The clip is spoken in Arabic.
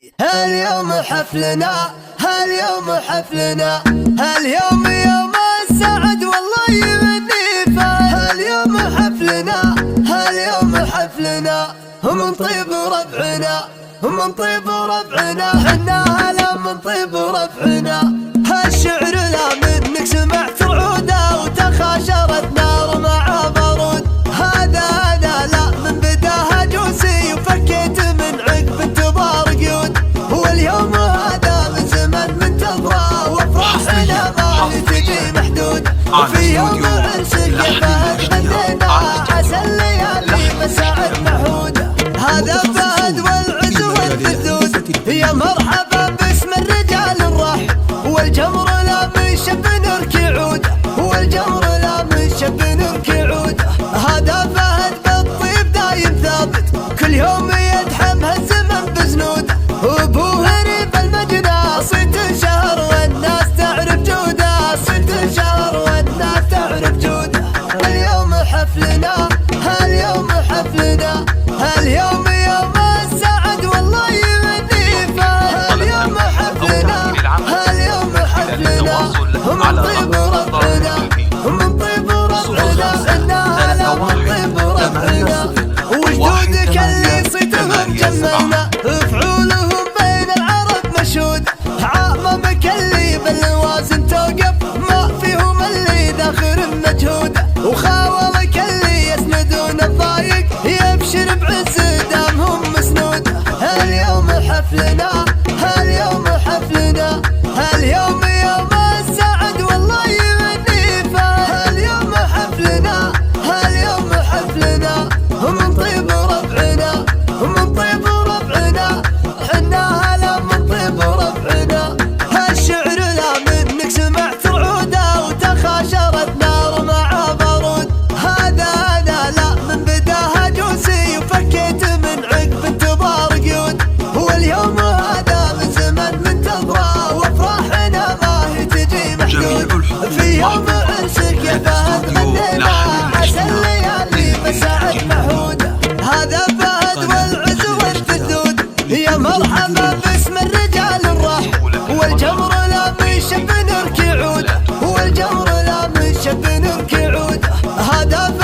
هاليوم حفلنا، هاليوم حفلنا، هاليوم يوم السعد والله يمني فات. هاليوم حفلنا، هاليوم حفلنا، ومن طيب ربعنا، ومن طيب ربعنا، حنا هلا من طيب ربعنا. هالشعر لا منك سمعت رعوده وتخاشرت نار مع بارود. هذا لا من بداها جوسي وفكيت من عقب انتظار قيود. واليوم هذا من زمن منتظره وافراحنا ما تجي محدود. وفي يوم عرسك يا فهد غنينا عسى الليالي مساعد محوده. هذا فهد والعز والفدود يا مرحبا باسم الرجال الرحب. والجمر لا من شب نركي عوده، والجمر لا من شب نركي عوده. هذا فهد بالطيب دايم ثابت كل يوم يدحم هالزمن بزنوده. وابوه ريب المجنى صيت شهر والناس تعرف جوده، صيت شهر والناس تعرف جوده. اليوم حفلنا، هاليوم حفلنا، هاليوم يوم السعد والله يمني فات. هاليوم حفلنا، هاليوم حفلنا، ومن طيب ربعنا، ومن طيب ربعنا، حنا هلا من طيب ربعنا. وجدودك اللي صيتهم جملنا فعولهم بين العرب مشهود. عاممك اللي بالوازن توقف ما فيهم اللي ذاخر مجهود. وخاولك اللي يسندون الضايق يبشر بعز دامهم مسنود. هاليوم حفلنا، هاليوم حفلنا، هاليوم يوم السعد والله يمني فات. هاليوم حفلنا، هاليوم حفلنا، ومن طيب ربعنا، ومن طيب ربعنا، حنا هلا من طيب ربعنا. هالشعر لا منك سمعت رعوده وتخاشرت نار مع بارود. هذا لا من بداها جوسي وفكيت من عقب انتظار قيود. واليوم هذا من زمن منتظره وافراحنا ما هي تجي محدود. في يوم عرسك يا فهد غنينا عسى الليالي مساعد محوده. هذا فهد والعز والفدود يا مرحبا باسم الرجال الرحب. والجمر لا من شب نركي عوده، والجمر لا من شب نركي عوده. هذا